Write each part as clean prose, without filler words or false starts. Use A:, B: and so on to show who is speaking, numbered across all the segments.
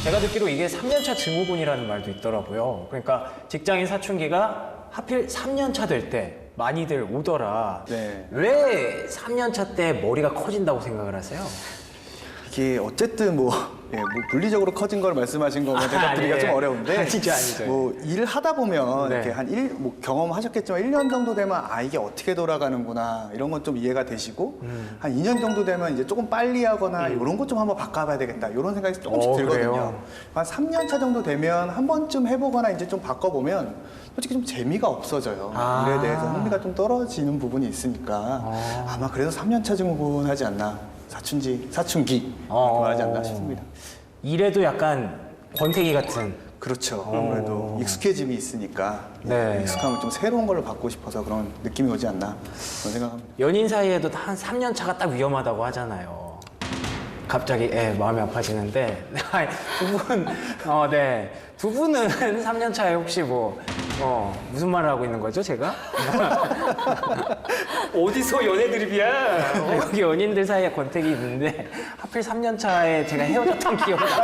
A: 제가 듣기로 이게 3년차 증후군이라는 말도 있더라고요. 그러니까 직장인 사춘기가 하필 3년차 될 때 많이들 오더라.
B: 네.
A: 왜 3년차 때 머리가 커진다고 생각을 하세요?
B: 이게 어쨌든 뭐 물리적으로 커진 걸 말씀하신 거면 대답드리기가
A: 네.
B: 좀 어려운데
A: 아니죠.
B: 뭐 일을 하다 보면
A: 네.
B: 이렇게 뭐 경험하셨겠지만 1년 정도 되면 이게 어떻게 돌아가는구나 이런 건 좀 이해가 되시고 한 2년 정도 되면 이제 조금 빨리 하거나 이런 것 좀 한번 바꿔봐야 되겠다 이런 생각이 조금씩 들거든요.
A: 그래요?
B: 한 3년 차 정도 되면 한 번쯤 해보거나 이제 좀 바꿔보면 솔직히 좀 재미가 없어져요. 일에 대해서 흥미가 좀 떨어지는 부분이 있으니까 아마 그래서 3년 차 증후군 하지 않나. 사춘기 이렇게 말하지 않나 싶습니다.
A: 일에도 약간 권태기 같은.
B: 그렇죠. 아무래도 익숙해짐이 있으니까
A: 네.
B: 익숙함을 좀 새로운 걸로 받고 싶어서 그런 느낌이 오지 않나 그런 생각합니다.
A: 연인 사이에도 한 3년 차가 딱 위험하다고 하잖아요. 갑자기 마음이 아파지는데 두 분은 3년 차에 혹시 무슨 말을 하고 있는 거죠, 제가?
C: 어디서 연애 드립이야?
A: 여기 연인들 사이에 권태기 있는데 하필 3년 차에 제가 헤어졌던 기억이 나요.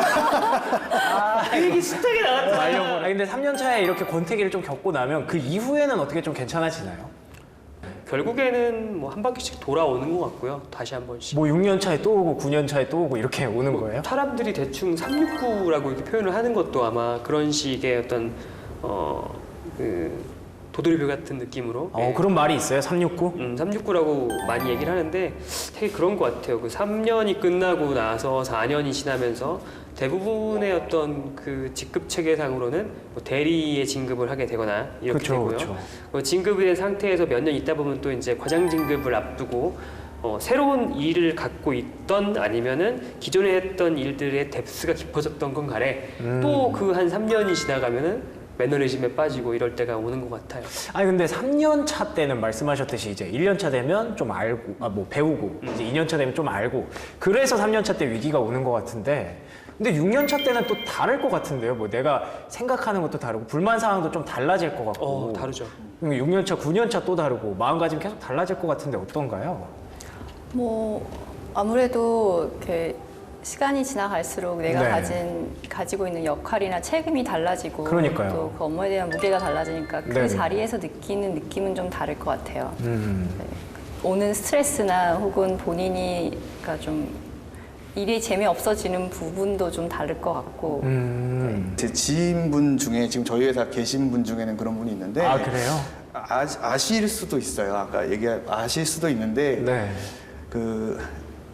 C: 그 얘기 숱하게 나왔잖아.
A: 근데 3년 차에 이렇게 권태기를 좀 겪고 나면 그 이후에는 어떻게 좀 괜찮아지나요?
C: 결국에는 뭐 한 바퀴씩 돌아오는 것 같고요. 다시 한 번씩.
A: 뭐 6년 차에 또 오고 9년 차에 또 오고 이렇게 오는 거예요?
C: 사람들이 대충 369라고 이렇게 표현을 하는 것도 아마 그런 식의 어떤 도돌이표 같은 느낌으로.
A: 그런 말이 있어요? 369?
C: 369라고 많이 얘기를 하는데 되게 그런 것 같아요. 그 3년이 끝나고 나서 4년이 지나면서 대부분의 어떤 그 직급 체계상으로는 뭐 대리에 진급을 하게 되거나 이렇게
A: 그쵸,
C: 되고요.
A: 그쵸.
C: 진급이 된 상태에서 몇 년 있다 보면 또 이제 과장 진급을 앞두고 새로운 일을 갖고 있던 아니면은 기존에 했던 일들의 뎁스가 깊어졌던 건 간에 또 그 한 3년이 지나가면은 매너리즘에 빠지고 이럴 때가 오는 것 같아요.
A: 아니 근데 3년 차 때는 말씀하셨듯이 이제 1년 차 되면 좀 알고 배우고 이제 2년 차 되면 좀 알고 그래서 3년 차 때 위기가 오는 것 같은데 근데 6년 차 때는 또 다를 것 같은데요. 뭐 내가 생각하는 것도 다르고 불만 사항도 좀 달라질 것 같고
C: 다르죠.
A: 6년 차, 9년 차 또 다르고 마음가짐 계속 달라질 것 같은데 어떤가요?
D: 뭐 아무래도 이렇게 시간이 지나갈수록 내가
A: 네.
D: 가지고 있는 역할이나 책임이 달라지고
A: 그러니까요.
D: 또 그 업무에 대한 무게가 달라지니까 그
A: 네네.
D: 자리에서 느끼는 느낌은 좀 다를 것 같아요. 네. 오는 스트레스나 혹은 본인이 그러니까 좀 일이 재미없어지는 부분도 좀 다를 것 같고
B: 제 지인분 중에 지금 저희 회사 계신 분 중에는 그런 분이 있는데
A: 그래요?
B: 아실 수도 있어요. 아까 아실 수도 있는데
A: 네.
B: 그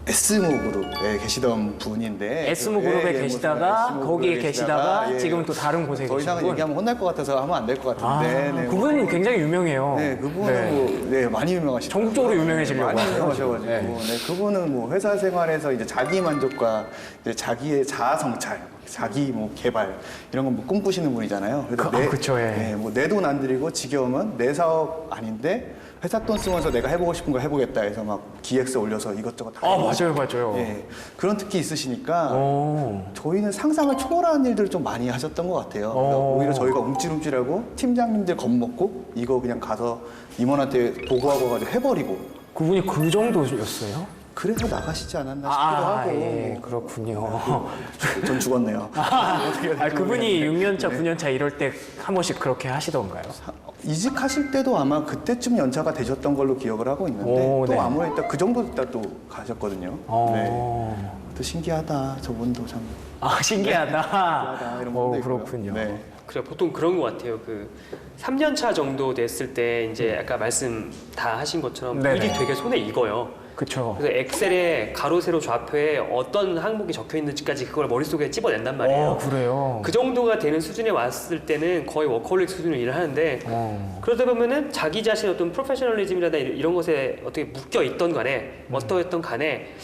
B: S모 그룹에 계시던 분인데
A: S모 그룹에 계시다가 거기에 계시다가 지금 또 다른 곳에
B: 더 이상은
A: 계시는
B: 얘기하면 혼날 것 같아서 하면 안 될 것 같은데 네,
A: 그분은 굉장히 유명해요.
B: 네, 그분은 많이 유명하시죠.
A: 전국적으로 유명해지려고
B: 많이
A: 하세요,
B: 유명하셔가지고
A: 지금.
B: 네, 그분은 뭐 회사 생활에서 이제 자기 만족과 이제 자기의 자아 성찰, 자기 뭐 개발 이런 거 뭐 꿈꾸시는 분이잖아요. 그래서
A: 그쵸, 예.
B: 네, 뭐 내 돈 안 들이고 지겨우면 내 사업 아닌데 회사 돈 쓰면서 내가 해보고 싶은 거 해보겠다 해서 막 기획서 올려서 이것저것 다
A: 맞아요.
B: 예, 그런 특기 있으시니까
A: 오.
B: 저희는 상상을 초월한 일들을 좀 많이 하셨던 것 같아요. 그래서 오히려 저희가 움찔움찔하고 팀장님들 겁먹고 이거 그냥 가서 임원한테 보고하고 가지고 해버리고
A: 그분이 그 정도였어요?
B: 그래서 나가시지 않았나 싶기도 하고
A: 예, 그렇군요.
B: 전 죽었네요. 어떻게 해야 될지
A: 그분이
B: 모르겠는데.
A: 6년 차, 9년 차 이럴 때 한 번씩 그렇게 하시던가요?
B: 이직하실 때도 아마 그때쯤 연차가 되셨던 걸로 기억을 하고 있는데
A: 오,
B: 또
A: 네.
B: 아무래도 있다 그 정도 있다 또 가셨거든요. 네. 또 신기하다 저분도 참
A: 신기하다.
B: 신기하다 이런 분도 있고요.
A: 그렇군요.
B: 네.
C: 그래 보통 그런 것 같아요. 그 3년 차 정도 됐을 때 이제 아까 말씀 다 하신 것처럼
A: 네네.
C: 일이 되게 손에 익어요.
A: 그쵸.
C: 그래서 엑셀에 가로 세로 좌표에 어떤 항목이 적혀 있는지까지 그걸 머릿속에 찝어낸단 말이에요.
A: 그래요.
C: 그 정도가 되는 수준에 왔을 때는 거의 워커홀릭 수준으로 일을 하는데 그러다 보면은 자기 자신 어떤 프로페셔널리즘이라든가 이런 것에 어떻게 묶여 있던 간에 어떠했던 간에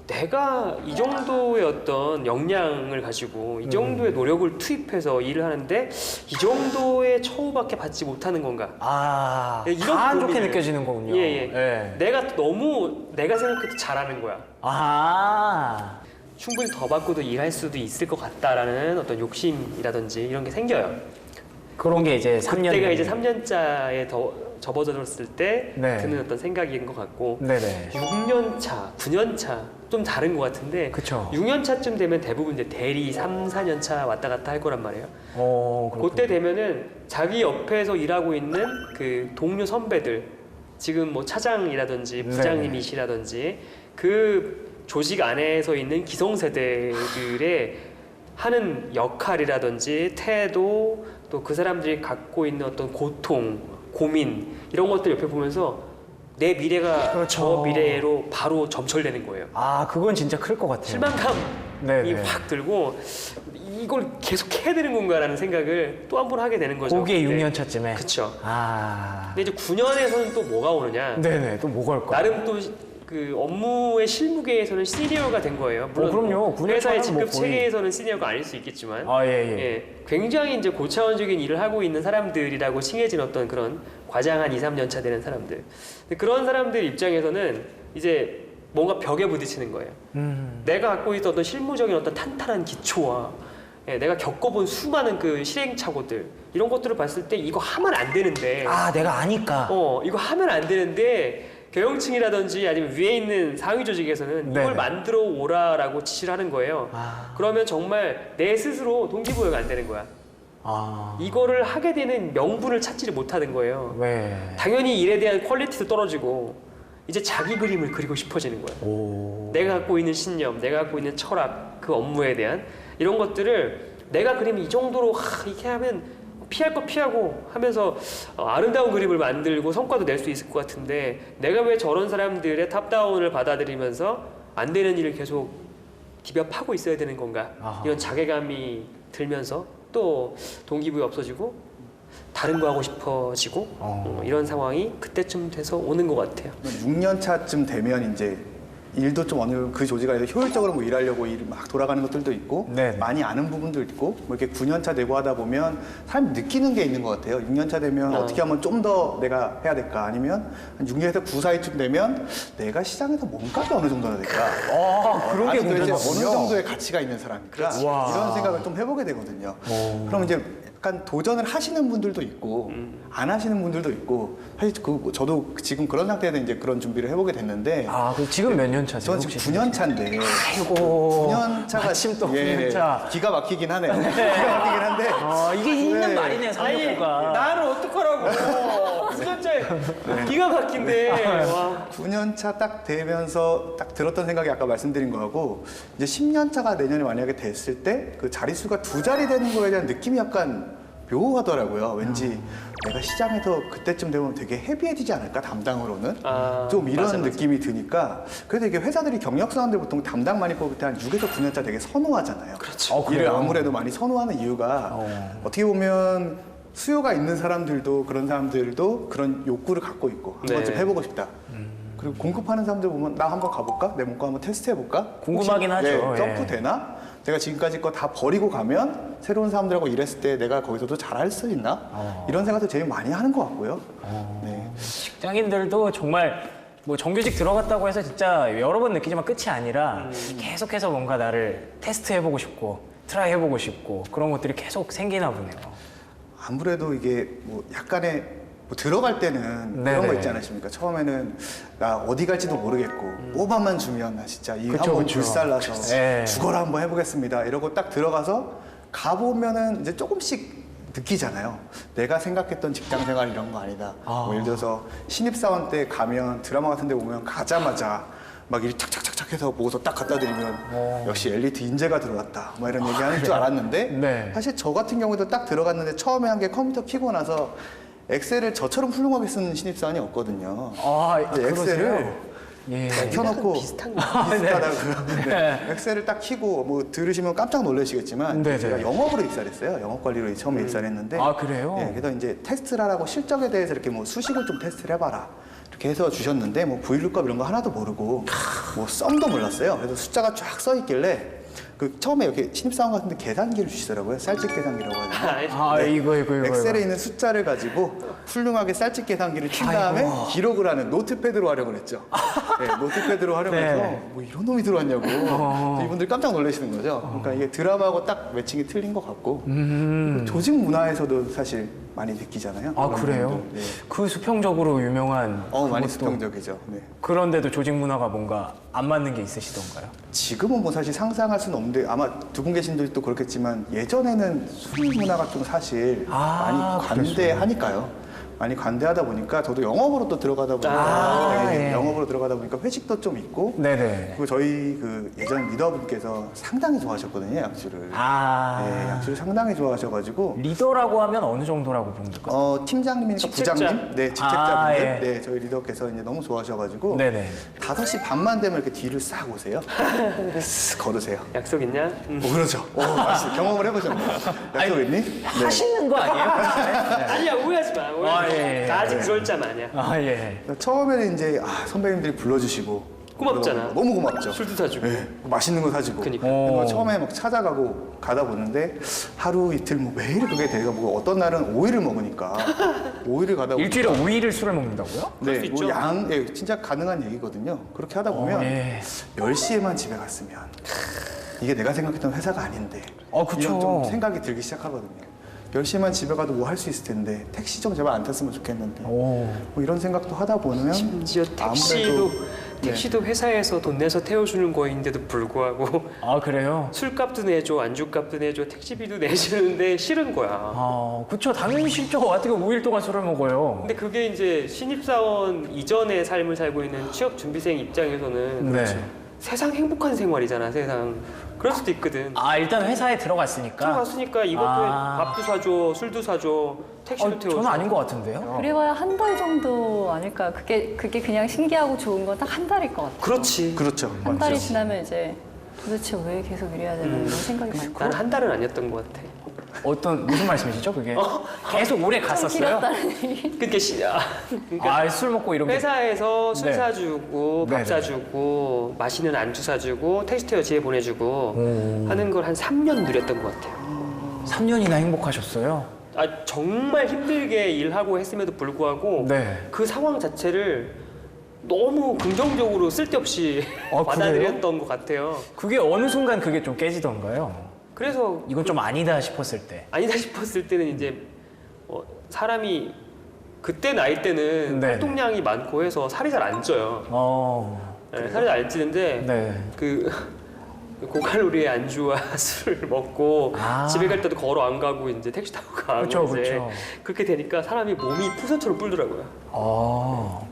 C: 내가 이 정도의 어떤 역량을 가지고 이 정도의 노력을 투입해서 일을 하는데 이 정도의 처우밖에 받지 못하는 건가? 이런
A: 다 안 좋게
C: 고민을.
A: 느껴지는 거군요.
C: 예. 내가 너무 내가 생각해도 잘하는 거야. 충분히 더 받고도 일할 수도 있을 것 같다라는 어떤 욕심이라든지 이런 게 생겨요.
A: 그런 게 이제 3년.
C: 그때가 이제 3년차에 더 접어들었을 때
A: 네.
C: 드는 어떤 생각인 것 같고
A: 네네.
C: 6년차, 9년차 좀 다른 것 같은데
A: 그쵸.
C: 6년차쯤 되면 대부분 이제 대리 3, 4년차 왔다 갔다 할 거란 말이에요.
A: 그렇군요.
C: 그때 되면은 자기 옆에서 일하고 있는 그 동료 선배들 지금 뭐 차장이라든지 부장님이시라든지 그 조직 안에서 있는 기성세대들의 하는 역할이라든지 태도 또 그 사람들이 갖고 있는 어떤 고통, 고민 이런 것들 옆에 보면서 내 미래가
A: 그렇죠.
C: 저 미래로 바로 점철되는 거예요.
A: 그건 진짜 클 것 같아요.
C: 실망감이
A: 네네.
C: 확 들고 이걸 계속 해야 되는 건가라는 생각을 또 한 번 하게 되는 거죠.
A: 그게
C: 근데
A: 6년 차쯤에.
C: 그쵸.
A: 아.
C: 근데 이제 9년에서는 또 뭐가 오느냐?
A: 네네. 또 뭐가 올까?
C: 나름 또 그 업무의 실무계에서는 시니어가 된 거예요. 물론
A: 그럼요. 9년
C: 회사의
A: 차는 뭐
C: 직급
A: 거의-
C: 체계에서는 시니어가 아닐 수 있겠지만,
A: 예.
C: 굉장히 이제 고차원적인 일을 하고 있는 사람들이라고 칭해진 어떤 그런 과장한 2, 3년 차 되는 사람들. 근데 그런 사람들 입장에서는 이제 뭔가 벽에 부딪히는 거예요. 내가 갖고 있던 어떤 실무적인 어떤 탄탄한 기초와 내가 겪어본 수많은 그 시행착오들 이런 것들을 봤을 때 이거 하면 안 되는데
A: 내가 아니까.
C: 이거 하면 안 되는데 경영층이라든지 아니면 위에 있는 상위 조직에서는
A: 네네.
C: 이걸 만들어 오라라고 지시를 하는 거예요. 그러면 정말 내 스스로 동기부여가 안 되는 거야. 이거를 하게 되는 명분을 찾지를 못하는 거예요.
A: 왜?
C: 당연히 일에 대한 퀄리티도 떨어지고 이제 자기 그림을 그리고 싶어지는 거야. 내가 갖고 있는 신념, 내가 갖고 있는 철학, 그 업무에 대한 이런 것들을 내가 그리면 이 정도로 이렇게 하면 피할 거 피하고 하면서 아름다운 그림을 만들고 성과도 낼 수 있을 것 같은데 내가 왜 저런 사람들의 탑다운을 받아들이면서 안 되는 일을 계속 디벼파고 있어야 되는 건가? 이런 자괴감이 들면서 또 동기부여 없어지고 다른 거 하고 싶어지고 이런 상황이 그때쯤 돼서 오는 것 같아요.
B: 6년 차쯤 되면 이제 일도 좀 어느 그 조직 안에서 효율적으로 뭐 일하려고 일 막 돌아가는 것들도 있고
A: 네네.
B: 많이 아는 부분도 있고 뭐 이렇게 9년 차 되고 하다 보면 사람이 느끼는 게 있는 것 같아요. 6년 차 되면 어떻게 하면 좀 더 내가 해야 될까 아니면 한 6년에서 9 사이쯤 되면 내가 시장에서 몸값이 어느 정도나 될까
A: 그런 게
B: 아직도 이제
A: 궁금하군요.
B: 어느 정도의 가치가 있는 사람일까 이런 생각을 좀 해보게 되거든요. 그럼 이제 약간 도전을 하시는 분들도 있고 안 하시는 분들도 있고 사실 저도 지금 그런 상태에서 이제 그런 준비를 해보게 됐는데
A: 지금 몇 년 차세요?
B: 저는 지금 9년 차인데
A: 아이고.
B: 9년 차가
A: 마침 또 9년 차.
B: 기가 막히긴 하네요. 기가 막히긴 한데
A: 이게 있는
B: 네.
A: 말이네요, 삼육구가.
C: 나를 어떡하라고. 구전자에 기가 막힌데. 와.
B: 9년 차 딱 되면서 딱 들었던 생각이 아까 말씀드린 거하고 이제 10년 차가 내년에 만약에 됐을 때 그 자릿수가 2자리 되는 거에 대한 느낌이 약간 묘하더라고요. 왠지 내가 시장에서 그때쯤 되면 되게 헤비해지지 않을까 담당으로는 좀 이런
C: 맞아.
B: 느낌이 드니까 그래서 이게 회사들이 경력 사원들 보통 담당 많이 뽑을 때 한 6에서 9년 차 되게 선호하잖아요.
C: 그렇죠.
B: 일을
A: 그래요?
B: 아무래도 많이 선호하는 이유가 어떻게 보면 수요가 있는 사람들도 그런 사람들도 그런 욕구를 갖고 있고 한
C: 네.
B: 번쯤 해보고 싶다. 그리고 공급하는 사람들 보면 나 한번 가볼까? 내 몸과 한번 테스트 해볼까?
A: 궁금하긴
B: 혹시,
A: 하죠.
B: 점프
A: 예.
B: 되나? 내가 지금까지 거 다 버리고 가면 새로운 사람들하고 일했을 때 내가 거기서도 잘할 수 있나? 이런 생각도 제일 많이 하는 것 같고요. 네.
A: 직장인들도 정말 뭐 정규직 들어갔다고 해서 진짜 여러 번 느끼지만 끝이 아니라 계속해서 뭔가 나를 테스트해보고 싶고 트라이 해보고 싶고 그런 것들이 계속 생기나 보네요.
B: 아무래도 이게 뭐 약간의 뭐 들어갈 때는
A: 네네.
B: 그런 거 있지 않으십니까? 처음에는 나 어디 갈지도 모르겠고 뭐만만 주면 나 진짜 이
A: 그쵸,
B: 한번
A: 그쵸.
B: 불살라서
A: 네.
B: 죽어라 한번 해보겠습니다. 이러고 딱 들어가서 가보면은 이제 조금씩 느끼잖아요. 내가 생각했던 직장 생활 이런 거 아니다. 뭐 예를 들어서 신입사원 때 가면 드라마 같은 데 보면 가자마자 막 일 착착착착 해서 보고서 딱 갖다 드리면 역시 엘리트 인재가 들어왔다. 뭐 이런 얘기 하는 줄 알았는데
A: 네.
B: 사실 저 같은 경우도 딱 들어갔는데 처음에 한 게 컴퓨터 키고 나서 엑셀을 저처럼 훌륭하게 쓰는 신입사원이 없거든요. 이제 엑셀을
A: 예.
B: 딱 켜놓고
C: 비슷한 거.
B: 비슷하다고요. 네. 엑셀을 딱 키고 뭐 들으시면 깜짝 놀라시겠지만
A: 네네.
B: 제가 영업으로 입사했어요. 영업관리로 처음에 입사했는데
A: 그래요?
B: 네, 그래서 이제 테스트를 하라고 실적에 대해서 이렇게 뭐 수식을 좀 테스트를 해봐라. 이렇게 해서 주셨는데 뭐 브이루값 이런 거 하나도 모르고 뭐 썸도 몰랐어요. 그래서 숫자가 쫙 써 있길래 그 처음에 이렇게 신입사원 같은데 계산기를 주시더라고요. 쌀집 계산기라고 하죠.
A: 아, 이거.
B: 엑셀에 있는 숫자를 가지고 훌륭하게 쌀집 계산기를 친 다음에 기록을 하는 노트패드로 활용을 했죠. 네, 노트패드로 활용해서
A: 네.
B: 뭐 이런 놈이 들어왔냐고 이분들 깜짝 놀라시는 거죠. 그러니까 이게 드라마하고 딱 매칭이 틀린 것 같고 조직 문화에서도 사실 많이 느끼잖아요.
A: 아,
B: 그런
A: 그래요?
B: 부분들. 네.
A: 그 수평적으로 유명한
B: 많이
A: 그것도-
B: 수평적이죠. 네.
A: 그런데도 조직 문화가 뭔가 안 맞는 게 있으시던가요?
B: 지금은 뭐 사실 상상할 수는 없는데 아마 두 분 계신 분들도 그렇겠지만 예전에는 술 문화가 좀 사실 많이 관대하니까요. 많이 관대하다 보니까 저도 영업으로 또 들어가다 보니까
A: 예.
B: 영업으로 들어가다 보니까 회식도 좀 있고
A: 네네.
B: 그리고 저희 그 예전 리더분께서 상당히 좋아하셨거든요 약주를. 네, 약주를 상당히 좋아하셔가지고
A: 리더라고 하면 어느 정도라고 보면 될까요?
B: 팀장님이니까
C: 직책자.
B: 부장님, 네 직책자분들,
A: 예.
B: 네 저희 리더께서 이제 너무 좋아하셔가지고
A: 네네.
B: 5시 반만 되면 이렇게 뒤를 싹 오세요. 쓱 걸으세요.
C: 약속 있냐?
B: 그렇죠. 맞습니다. 경험을 해보셨네요. 약속 있니? 네.
A: 하시는 거 아니에요?
C: 아니야 오해하지 마. 오해하지 마.
A: 예.
C: 나 아직 그럴 짬 아니야.
A: 아, 예.
B: 처음에는 이제 선배님들이 불러주시고
C: 고맙잖아.
B: 너무 고맙죠.
C: 술도 사주고.
B: 네, 맛있는 거 사주고.
C: 그니까.
B: 근데 뭐 처음에 막 찾아가고 가다 보는데 하루 이틀 뭐 매일 그게 되다 보고 어떤 날은 5일을 먹으니까 5일을 가다 보니까
A: 일주일에 5일을 술을 먹는다고요?
C: 그럴 수
B: 네,
C: 있죠.
B: 진짜 가능한 얘기거든요. 그렇게 하다 보면
A: 예.
B: 10시에만 집에 갔으면 이게 내가 생각했던 회사가 아닌데
A: 그쵸.
B: 이런 좀 생각이 들기 시작하거든요. 10시만 집에 가도 뭐 할 수 있을 텐데 택시 좀 제발 안 탔으면 좋겠는데 뭐 이런 생각도 하다 보면
C: 심지어 택시도 회사에서 돈 내서 태워주는 거인데도 불구하고
A: 아, 그래요?
C: 술값도 내줘 안주값도 내줘 택시비도 내주는데 싫은 거야.
A: 아, 그쵸. 당연히 싫죠. 어떻게 5일 동안 술을 먹어요?
C: 근데 그게 이제 신입사원 이전의 삶을 살고 있는 취업 준비생 입장에서는
A: 네.
C: 세상 행복한 생활이잖아 세상. 그럴 수도 있거든.
A: 아, 일단 회사에 들어갔으니까.
C: 들어갔으니까 이것도 밥도 사줘 술도 사줘 택시도 태워줘.
A: 저는 아닌 것 같은데요?
D: 그래봐야 한 달 정도 아닐까. 그게 그냥 신기하고 좋은 건 딱 한 달일 것 같아요.
C: 그렇지.
B: 그렇죠.
D: 한 달이 지나면 이제 도대체 왜 계속 이래야 되나 이런 생각이 많고.
C: 난 한 달은 아니었던 것 같아.
A: 무슨 말씀이시죠, 그게? 계속 오래 갔었어요?
D: 길었다는 얘기.
C: 그게
A: 아, 술 먹고 이런 게.
C: 회사에서 술
A: 네.
C: 사주고 밥
A: 네네.
C: 사주고 맛있는 안주 사주고 택시 태워 집에 보내주고 하는 걸 한 3년 누렸던 것 같아요.
A: 3년이나 행복하셨어요?
C: 아 정말 힘들게 일하고 했음에도 불구하고
A: 네.
C: 그 상황 자체를 너무 긍정적으로 쓸데없이
A: 아,
C: 받아들였던 것 같아요.
A: 그게 어느 순간 그게 좀 깨지던가요?
C: 그래서
A: 이건 좀 아니다 싶었을 때.
C: 아니다 싶었을 때는 이제 사람이 그때 나이 때는
A: 네.
C: 활동량이 많고 해서 살이 잘 안 쪄요. 네, 살이 잘 안 찌는데
A: 네.
C: 그 고칼로리의 안주와 술을 먹고 집에 갈 때도 걸어 안 가고 이제 택시 타고 가고
A: 그쵸,
C: 이제
A: 그쵸.
C: 그렇게 되니까 사람이 몸이 푸선처럼 불더라고요.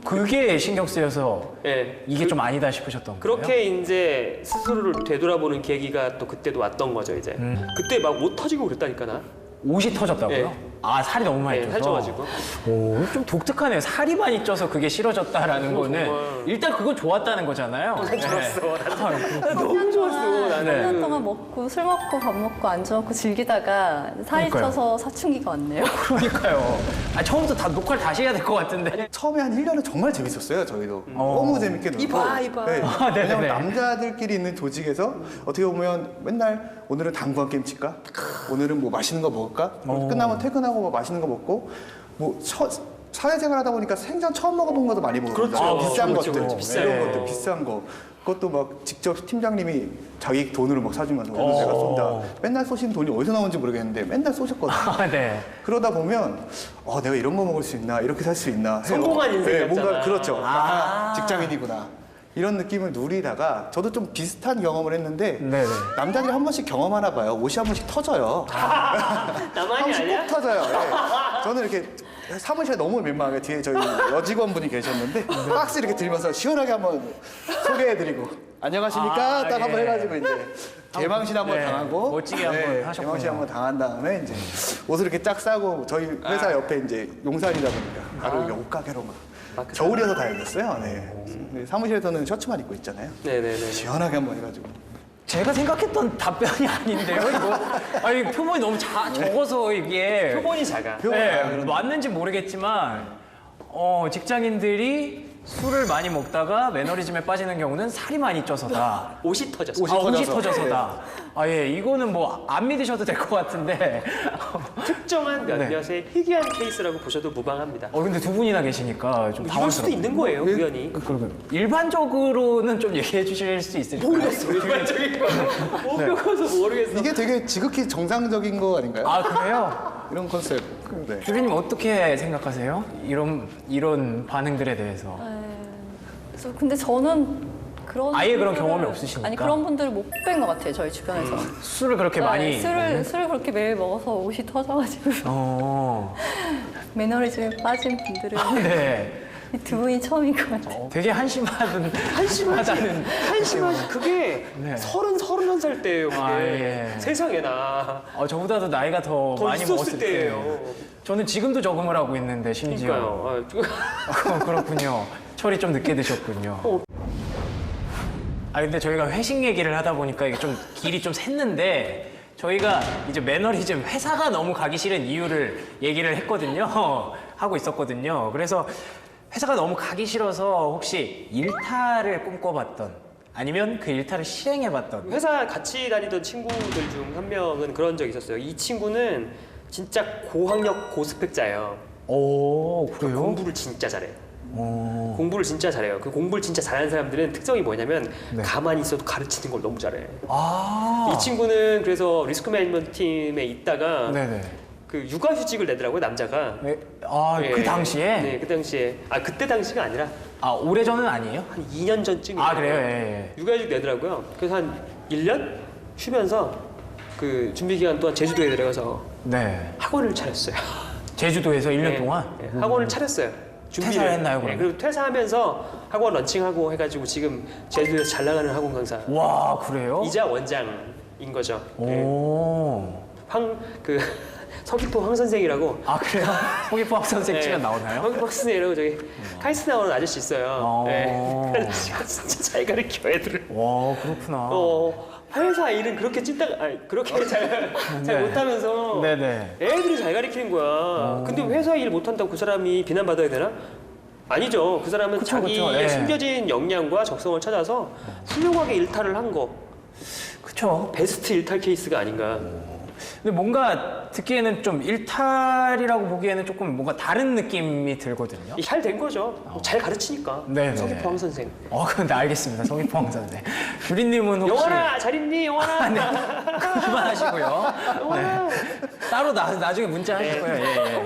A: 그게 신경 쓰여서
C: 예.
A: 이게 좀 아니다 싶으셨던 거예요?
C: 그렇게 이제 스스로를 되돌아보는 계기가 또 그때도 왔던 거죠 이제. 그때 막 옷 터지고 그랬다니까 나.
A: 옷이 터졌다고요?
C: 예.
A: 아, 살이 너무 많이
C: 예,
A: 쪄서?
C: 살쪄가지고.
A: 오, 좀 독특하네요. 살이 많이 쪄서 그게 싫어졌다라는 거는
C: 정말.
A: 일단 그건 좋았다는 거잖아요.
C: 난 좋았어.
A: 네.
C: 난 너무 좋았어. 나는.
D: 3년 동안 먹고 술 먹고 밥 먹고 안주 먹고 즐기다가 살이
A: 그러니까요.
D: 쪄서 사춘기가 왔네요.
A: 그러니까요. 아, 처음부터 다 녹화를 다시 해야 될 것 같은데.
B: 처음에 한 1년은 정말 재밌었어요, 저희도. 너무 재밌게 놀고.
C: 이봐.
B: 네.
A: 네네네.
B: 왜냐면 남자들끼리 있는 조직에서 어떻게 보면 맨날 오늘은 당구한 게임 칠까? 오늘은 뭐 맛있는 거 먹을까? 끝나면 퇴근하고 뭐 맛있는 거 먹고 뭐 사회생활 하다 보니까 생전 처음 먹어본 것도 많이 먹거든요.
C: 그렇죠.
B: 비싼
C: 그렇죠,
B: 것들,
C: 그렇죠.
B: 비싼
A: 네.
B: 것들, 비싼 거. 그것도 막 직접 팀장님이 자기 돈으로 막 사주면서 오늘 내가 쏜다. 맨날 쏘시는 돈이 어디서 나오는지 모르겠는데 맨날 쏘셨거든요.
A: 아, 네.
B: 그러다 보면 내가 이런 거 먹을 수 있나 이렇게 살 수 있나 해요.
C: 성공한 인생 같잖아.
B: 뭔가 그렇죠. 직장인이구나 이런 느낌을 누리다가 저도 좀 비슷한 경험을 했는데
A: 네네.
B: 남자들이 한 번씩 경험하나 봐요. 옷이 한 번씩 터져요.
C: 나만이
B: 한 번씩
C: 아니야?
B: 꼭 터져요. 예. 저는 이렇게 사무실에 너무 민망하게 뒤에 저희 여직원분이 계셨는데 박스 이렇게 들면서 시원하게 한번 소개해드리고 안녕하십니까 딱 한번 해가지고 이제 개망신 한번
A: 네.
B: 당하고
A: 멋지게 한번 하셨군요.
B: 개망신 한번 당한 다음에 이제 옷을 이렇게 쫙 싸고 저희 회사 옆에 이제 용산이다 보니까 바로 옷가게로 막 겨울이어서 다행이었어요. 네. 사무실에서는 셔츠만 입고 있잖아요.
C: 네네네.
B: 시원하게 한번 해가지고
A: 제가 생각했던 답변이 아닌데요, 이거. 아니, 표본이 너무 적어서 이게.
C: 표본이 작아.
A: 네, 맞는지 모르겠지만, 직장인들이 술을 많이 먹다가 매너리즘에 빠지는 경우는 살이 많이 쪄서다.
C: 옷이 터졌어.
A: 옷이 터져서다. 아, 예, 이거는 뭐 안 믿으셔도 될 것 같은데.
C: 특정한 몇몇의 희귀한 케이스라고 보셔도 무방합니다.
A: 근데 두 분이나 계시니까 좀
C: 이럴 수도
A: 당황스럽네요.
C: 있는 거예요, 우연히.
A: 그러면 일반적으로는 좀 얘기해 주실 수 있을까요?
C: 모르겠어, 일반적인 거. 못 겪어서 모르겠어.
B: 이게 되게 지극히 정상적인 거 아닌가요?
A: 아, 그래요?
B: 이런 컨셉. 네.
A: 주리님 어떻게 생각하세요? 이런 반응들에 대해서.
D: 근데 저는 그런
A: 아예 그런
D: 분들을-
A: 경험이 없으시니까.
D: 아니 그런 분들을 못 뵌 것 같아요 저희 주변에서.
A: 술을 그렇게 많이 먹는?
D: 술을 그렇게 매일 먹어서 옷이 터져가지고
A: 어.
D: 매너리즘에 빠진 분들은
A: 네.
D: 이 두 분이 처음인 것 같아요.
A: 되게 한심하다는
C: 한심하지. 그게
A: 네.
C: 31살 때예요, 그게.
A: 아, 예.
C: 세상에나.
A: 저보다도 나이가 더 많이
C: 있었을
A: 먹었을
C: 때예요.
A: 저는 지금도 적응을 하고 있는데 심지어.
C: 그러니까요.
A: 그렇군요. 철이 좀 늦게 드셨군요. 근데 저희가 회식 얘기를 하다 보니까 이게 좀 길이 좀 샜는데 저희가 이제 매너리즘 회사가 너무 가기 싫은 이유를 얘기를 했거든요. 하고 있었거든요. 그래서 회사가 너무 가기 싫어서 혹시 일탈을 꿈꿔봤던 아니면 그 일탈을 실행해봤던
C: 회사 같이 다니던 친구들 중 한 명은 그런 적이 있었어요. 이 친구는 진짜 고학력 고스펙자예요.
A: 오, 그래요?
C: 공부를 진짜 잘해요.
A: 오.
C: 공부를 진짜 잘해요. 그 공부를 진짜 잘하는 사람들은 특성이 뭐냐면
A: 네.
C: 가만히 있어도 가르치는 걸 너무 잘해.
A: 아.
C: 이 친구는 그래서 리스크 매니지먼트 팀에 있다가
A: 네네.
C: 그 육아휴직을 내더라고요, 남자가.
A: 그 당시에?
C: 네, 그 당시에. 그때 당시가 아니라
A: 오래전은 아니에요?
C: 한 2년 전쯤이에요.
A: 그래요? 예.
C: 육아휴직 내더라고요. 그래서 한 1년 쉬면서 그 준비 기간 동안 제주도에 내려가서
A: 네.
C: 학원을 차렸어요.
A: 제주도에서 1년
C: 네,
A: 동안?
C: 네, 학원을 차렸어요.
A: 퇴사를 했나요, 그러면?
C: 그리고 퇴사하면서 학원 런칭하고 해가지고 지금 제주도에서 잘 나가는 학원 강사.
A: 와, 그래요?
C: 이자 원장인 거죠. 네.
A: 오.
C: 서귀포 황 선생이라고.
A: 그래요? 서귀포 학선생 치면 나오나요?
C: 서귀포 황 선생이라고 저기 카이스트 나오는 아저씨 있어요. 네. 그 아저씨가 진짜 잘 가르쳐 애들을.
A: 와, 그렇구나.
C: 회사 일은 그렇게 그렇게 잘
A: 네.
C: 못하면서
A: 네네.
C: 애들이 잘 가르치는 거야. 근데 회사 일 못한다고 그 사람이 비난받아야 되나? 아니죠. 그 사람은
A: 그쵸,
C: 자기의
A: 그쵸. 예.
C: 숨겨진 역량과 적성을 찾아서 훌륭하게 일탈을 한 거.
A: 그쵸.
C: 베스트 일탈 케이스가 아닌가.
A: 근데 뭔가 듣기에는 좀 일탈이라고 보기에는 조금 뭔가 다른 느낌이 들거든요.
C: 잘 된 거죠. 잘 가르치니까.
A: 네네.
C: 서귀포 황 선생.
A: 근데 알겠습니다. 서귀포 황선생. 주리님은 혹시.
C: 영원아 잘 있니 영원아.
A: 네. 그만하시고요.
C: 영원아.
A: 따로 나중에 문자 하실
C: 네.
A: 거예요. 예.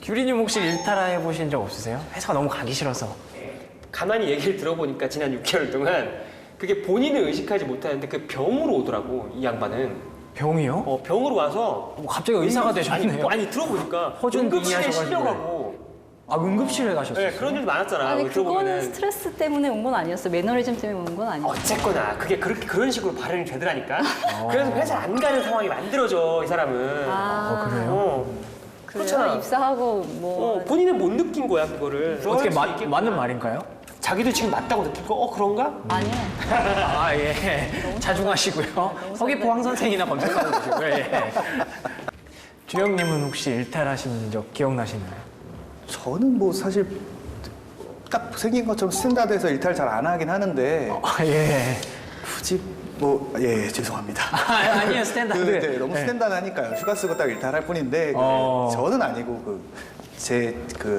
A: 규리님 혹시 일탈 해보신 적 없으세요? 회사가 너무 가기 싫어서.
C: 가만히 얘기를 들어보니까 지난 6개월 동안 그게 본인은 의식하지 못하는데 그 병으로 오더라고 이 양반은.
A: 병이요?
C: 병으로 와서
A: 갑자기 의사가 되셨네요.
C: 아니 들어보니까
A: 허준
C: 응급실에
A: 빙의하셔가지고.
C: 실려가고.
A: 응급실에 가셨어요?
C: 네, 그런 일도 많았잖아.
D: 아니
C: 우리
D: 그거는
C: 들어보면은.
D: 스트레스 때문에 온 건 아니었어요. 매너리즘 때문에 온 건 아니었어요.
C: 어쨌거나 그게 그런 식으로 발현이 되더라니까. 그래서 회사 안 가는 상황이 만들어져 이 사람은.
A: 그래요?
C: 어.
D: 그래요?
C: 그렇잖아.
D: 입사하고 뭐
C: 본인은 못 느낀 거야 그거를.
A: 어떻게
C: 그럴 수 있겠구나.
A: 맞는 말인가요?
C: 자기도 지금 맞다고 느끼고 그런가?
D: 아니요.
A: 예. 자중하시고요. 서귀포 황 선생이나 검색하고 계시고요. 예. 주영님은 혹시 일탈하신 적 기억나시나요?
B: 저는 뭐 사실 딱 생긴 것처럼 스탠다드에서 일탈 잘 안 하긴 하는데
A: 예.
B: 굳이 죄송합니다.
A: 아니에요, 스탠다드.
B: 네, 너무 스탠다드하니까요. 휴가 쓰고 딱 일탈할 뿐인데 저는 아니고 제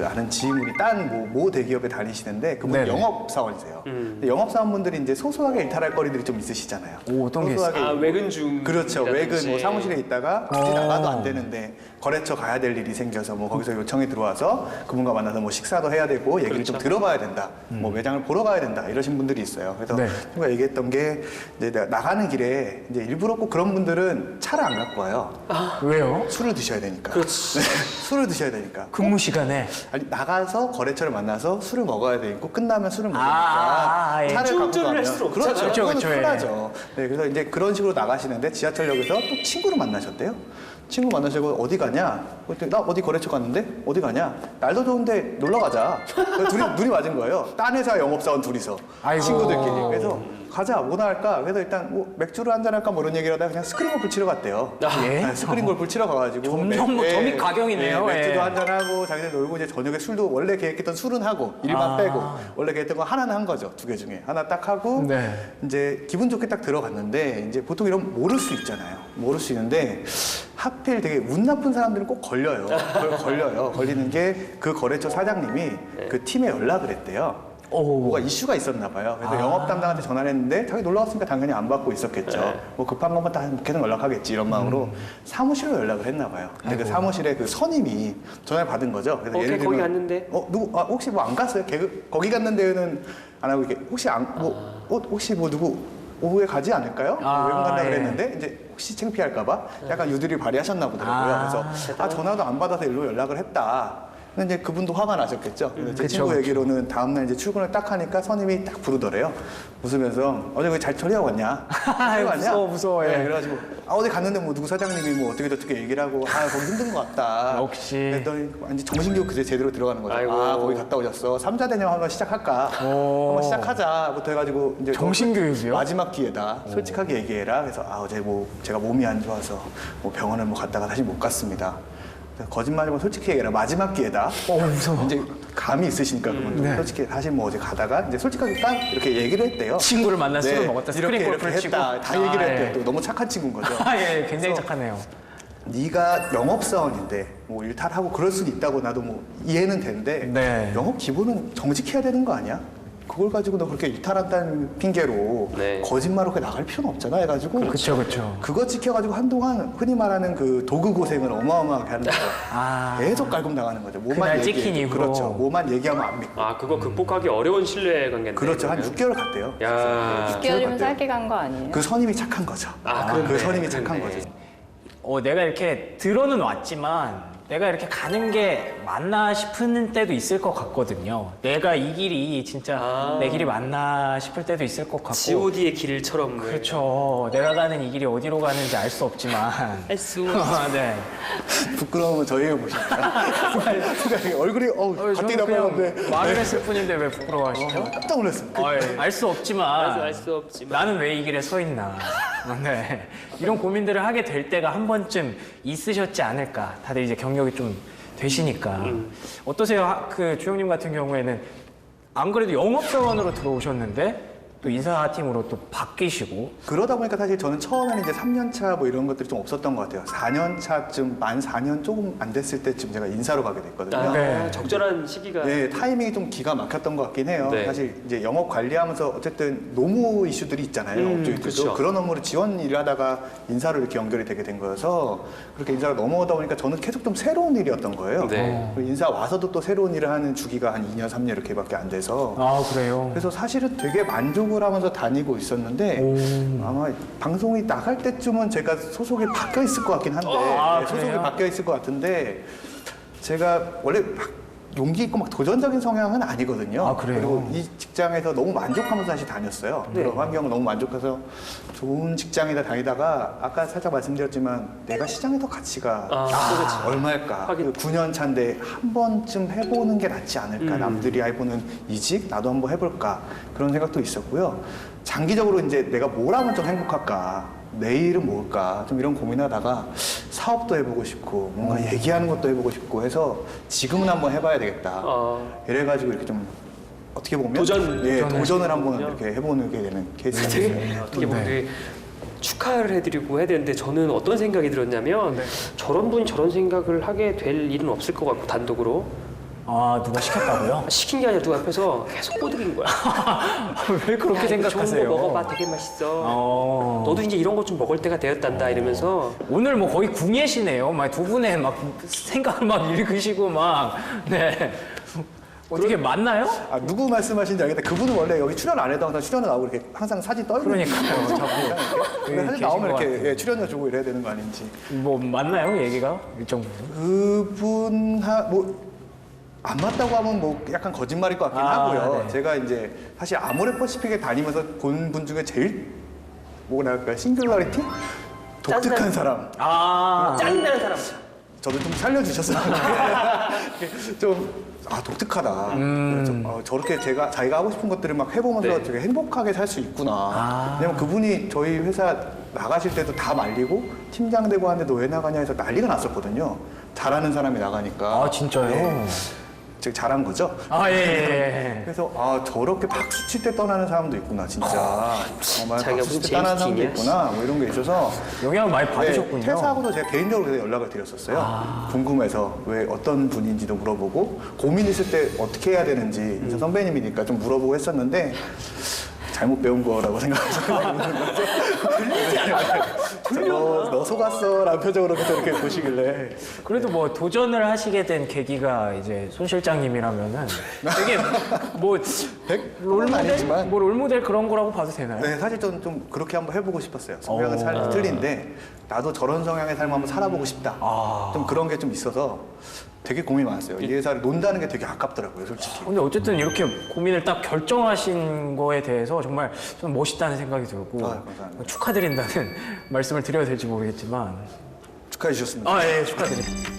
B: 아는 지인분이 딴 모 대기업에 다니시는데 그분
A: 네네.
B: 영업 사원이세요. 근데 영업 사원분들이 이제 소소하게 일탈할 거리들이 좀 있으시잖아요.
A: 어떤 게 있어요?
C: 외근 중.
B: 그렇죠. 외근 뭐 사무실에 있다가 굳이 나가도 안 되는데 거래처 가야 될 일이 생겨서 뭐 거기서 요청이 들어와서 그분과 만나서 뭐 식사도 해야 되고 얘기를 좀 들어봐야 된다. 뭐 매장을 보러 가야 된다. 이러신 분들이 있어요. 그래서
A: 네.
B: 제가 얘기했던 게 이제 나가는 길에 이제 일부러 꼭 그런 분들은 차를 안 갖고 와요.
A: 왜요?
B: 술을 드셔야 되니까.
C: 그렇지.
B: 술을 드셔야 되니까.
A: 근무 시간에.
B: 아니 나가서 거래처를 만나서 술을 먹어야 되고 끝나면 술을 먹으니까
A: 예.
B: 차를 갖고
C: 운전을
B: 가면
C: 할 수는 없잖아요.
B: 그렇죠.
A: 그렇죠,
B: 그건
A: 그렇죠, 예.
B: 흔하죠. 네, 그래서 이제 그런 식으로 나가시는데 지하철역에서 또 친구를 만나셨대요. 친구 만나시고 어디 가냐? 그랬더니 나 어디 거래처 갔는데 어디 가냐? 날도 좋은데 놀러 가자. 그래서 둘이 눈이 맞은 거예요. 딴 회사 영업사원 둘이서
A: 아이고.
B: 친구들끼리. 그래서 가자, 뭐나 할까? 그래서 일단 뭐 맥주를 한잔 할까 뭐 이런 얘기를 하다가 그냥 스크린 골프 치러 갔대요.
A: 예?
B: 네, 스크린 골프 치러 가가지고
A: 점점 뭐 점이 가경이네요.
B: 맥주도
A: 예.
B: 한잔하고 자기들 놀고 이제 저녁에 술도 원래 계획했던 술은 하고 일만 빼고 원래 계획했던 거 하나는 한 거죠. 2개 중에 하나 딱 하고
A: 네.
B: 이제 기분 좋게 딱 들어갔는데 이제 보통 이런 모를 수 있잖아요. 모를 수 있는데 하필 되게 운 나쁜 사람들은 꼭 걸려요. 걸려요. 걸리는 게 그 거래처 사장님이 그 팀에 연락을 했대요. 뭐가 이슈가 있었나 봐요. 그래서 영업 담당한테 전화를 했는데 자기 놀러 왔으니까 당연히 안 받고 있었겠죠. 뭐 급한 것만 다 계속 연락하겠지 이런 마음으로 사무실로 연락을 했나 봐요. 근데 그 사무실에 그 선임이 전화를 받은 거죠. 그래서
C: 오케이, 거기 갔는데?
B: 누구 혹시 뭐 안 갔어요? 거기 갔는데는 안 하고 이게 혹시 혹시 뭐 누구 오후에 가지 않을까요? 외국 간다
A: 예.
B: 그랬는데 이제 혹시 창피할까봐 약간 유두리 발휘하셨나 보더라고요. 그래서 전화도 안 받아서 일로 연락을 했다. 근데 이제 그분도 화가 나셨겠죠. 그래서 제 친구 얘기로는 다음날 이제 출근을 딱 하니까 선임이 딱 부르더래요. 웃으면서 어제 왜 잘 처리하고 왔냐? 처리하고 왔냐?
A: 무서워. 예.
B: 네, 그래가지고 어제 갔는데 뭐 누구 사장님이 뭐 어떻게 얘기를 하고 거기 힘든 것 같다.
A: 역시.
B: 그랬더니 완전 정신교육 그제 제대로 들어가는 거죠.
C: 아이고.
B: 거기 갔다 오셨어. 삼자 대녀 한번 시작할까? 한번 시작하자부터 해가지고 이제
A: 정신교육이요?
B: 마지막 기회다. 솔직하게 얘기해라. 그래서 어제 뭐 제가 몸이 안 좋아서 뭐 병원을 뭐 갔다가 다시 못 갔습니다. 거짓말이면 솔직히 얘기해라. 마지막 기회다.
A: 무서워.
B: 이제 감이 있으시니까 그분도
A: 네.
B: 솔직히 사실 뭐 어제 가다가 이제 솔직하게 딱 이렇게 얘기를 했대요.
A: 친구를 만나 술을 먹었다. 스크린
B: 이렇게
A: 골프를 치고.
B: 했다. 다 얘기를 했대요.
A: 예.
B: 또 너무 착한 친구인 거죠.
A: 예, 굉장히
B: 그래서
A: 착하네요.
B: 네가 영업사원인데 뭐 일탈하고 그럴 수는 있다고 나도 뭐 이해는 되는데
A: 네.
B: 영업 기본은 정직해야 되는 거 아니야? 그걸 가지고 너 그렇게 일탈한다는 핑계로
C: 네.
B: 거짓말로 그렇게 나갈 필요는 없잖아 해가지고
A: 그렇죠.
B: 그거 지켜가지고 한동안 흔히 말하는 그 도구 고생을 어마어마하게 하는 거죠. 계속 깔끔 당하는 거죠.
A: 그날 찍힌 이후로.
B: 그렇죠. 뭐만 얘기하면 안 믿고.
C: 그거 극복하기 어려운 신뢰 관계인데.
B: 그렇죠. 한
C: 그러면?
B: 6개월 갔대요.
C: 야.
D: 6개월이면 짧게 간 거 아니에요?
B: 그 선임이 착한 거죠.
C: 그렇네.
B: 그 선임이 착한
C: 그렇네.
B: 거죠.
A: 내가 이렇게 들어는 왔지만 내가 이렇게 가는 게 맞나 싶은 때도 있을 것 같거든요. 내가 이 길이 진짜 내 길이 맞나 싶을 때도 있을 것 같고.
C: G.O.D의 길처럼.
A: 그렇죠. 내가 가는 이 길이 어디로 가는지 알 수 없지만.
C: 할수
A: 네.
B: 부끄러우면 저희가 보실까요? 얼굴이 갑자기
A: 저는
B: 나빠는데
A: 그냥 말을 했을 뿐인데 왜 부끄러워하시죠?
B: 깜짝 놀랐습니다.
A: 알 수 없지만
C: 알 수 없지만.
A: 나는 왜 이 길에 서 있나. 네. 이런 고민들을 하게 될 때가 한 번쯤 있으셨지 않을까. 다들 이제 경력이 좀 되시니까. 어떠세요? 그 주영님 같은 경우에는 안 그래도 영업사원으로 들어오셨는데 또 인사팀으로 또 바뀌시고.
B: 그러다 보니까 사실 저는 처음에는 이제 3년차 뭐 이런 것들이 좀 없었던 것 같아요. 4년차쯤 만 4년 조금 안 됐을 때쯤 제가 인사로 가게 됐거든요.
A: 네.
C: 적절한 시기가.
B: 네, 타이밍이 좀 기가 막혔던 것 같긴 해요.
C: 네.
B: 사실 이제 영업 관리하면서 어쨌든 노무 이슈들이 있잖아요. 업주들도
C: 그쵸.
B: 그런 업무를 지원 일을 하다가 인사로 이렇게 연결이 되게 된 거여서 그렇게 인사로 넘어오다 보니까 저는 계속 좀 새로운 일이었던 거예요.
C: 네.
B: 그리고 인사 와서도 또 새로운 일을 하는 주기가 한 2년, 3년 이렇게밖에 안 돼서
A: 그래요?
B: 그래서 사실은 되게 만족을 하면서 다니고 있었는데 아마 방송이 나갈 때쯤은 제가 소속이 바뀌어 있을 것 같긴 한데 네, 소속이
A: 그래요?
B: 바뀌어 있을 것 같은데 제가 원래 막 용기 있고 막 도전적인 성향은 아니거든요.
A: 그래요?
B: 그리고 이 직장에서 너무 만족하면서 사실 다녔어요. 그런 환경을 너무 만족해서 좋은 직장에다 다니다가 아까 살짝 말씀드렸지만 내가 시장에 더 가치가 얼마일까?
C: 하긴.
B: 9년 차인데 한 번쯤 해보는 게 낫지 않을까? 남들이 해보는 이직 나도 한번 해볼까? 그런 생각도 있었고요. 장기적으로 이제 내가 뭘 하면 좀 행복할까? 내일은 뭘까? 좀 이런 고민하다가 사업도 해보고 싶고 뭔가 얘기하는 것도 해보고 싶고 해서 지금은 한번 해봐야 되겠다. 이래가지고 이렇게 좀 어떻게 보면 도전을 한번 이렇게 해보는 게 되는 케이스가
C: 되게
B: 있어요.
C: 어떻게 보면 되게 축하를 해드리고 해야 되는데 저는 어떤 생각이 들었냐면 저런 분이 저런 생각을 하게 될 일은 없을 것 같고 단독으로
A: 누가 시켰다고요?
C: 시킨 게 아니라 누가 앞에서 계속 꼬드긴 거야.
A: 왜 그렇게 생각하세요?
C: 좋은 거 먹어봐, 되게 맛있어. 너도 이제 이런 거 좀 먹을 때가 되었단다 이러면서
A: 오늘 뭐 거의 궁예시네요. 막 두 분의 막 생각을 막 읽으시고 막 네. 어떻게 맞나요?
B: 누구 말씀하시는지 알겠다. 그분은 원래 여기 출연 안 해도 항상 출연을 나오고 이렇게 항상 사진 떨고
A: 그러니까요. 자꾸
B: 사진
A: 계신
B: 나오면
A: 것
B: 이렇게 출연료 주고 이래야 되는 거 아닌지.
A: 뭐 맞나요? 얘기가 일정 부분?
B: 그분 안 맞다고 하면 뭐 약간 거짓말일 것 같긴 하고요.
A: 네.
B: 제가 이제 사실 아모레퍼시픽에 다니면서 본 분 중에 제일 뭐랄까 싱귤러리티? 독특한 사람.
C: 짜증나는 사람.
B: 저도 좀 살려주셨어요. 독특하다. 저렇게 자기가 하고 싶은 것들을 막 해보면서
C: 네.
B: 되게 행복하게 살 수 있구나. 왜냐면 그분이 저희 회사 나가실 때도 다 말리고 팀장 되고 하는데 너 왜 나가냐 해서 난리가 났었거든요. 잘하는 사람이 나가니까.
A: 아 진짜요?
B: 네. 즉 잘한 거죠.
A: 아 예.
B: 그래서 저렇게 박수 칠 때 떠나는 사람도 있구나 진짜. 정말
C: 자기가
B: 박수
C: 무슨
B: 칠 때 떠나는 사람도
C: 제임스
B: 있구나. 뭐 이런 게 있어서
A: 영향을 많이 받으셨군요.
B: 네, 퇴사하고도 제가 개인적으로 그래서 연락을 드렸었어요. 궁금해서 왜 어떤 분인지도 물어보고 고민 있을 때 어떻게 해야 되는지 선배님이니까 좀 물어보고 했었는데 잘못 배운 거라고 생각해서 너 속았어 라는 표정으로 이렇게 보시길래
A: 그래도 뭐 도전을 하시게 된 계기가 이제 손 실장님이라면은 되게 뭐 롤모델,
B: 아니지만.
A: 뭐 롤모델 그런 거라고 봐도 되나요?
B: 네, 사실 저는 좀 그렇게 한번 해보고 싶었어요. 성향은 삶이 틀린데 나도 저런 성향의 삶을 한번 살아보고 싶다. 좀 그런 게 좀 있어서 되게 고민이 많았어요. 이 회사를 논다는 게 되게 아깝더라고요, 솔직히.
A: 근데 어쨌든 이렇게 고민을 딱 결정하신 거에 대해서 정말 좀 멋있다는 생각이 들고
B: 감사합니다.
A: 축하드린다는 말씀을 드려야 될지 모르겠지만
B: 축하해 주셨습니다.
A: 아 예 축하드립니다.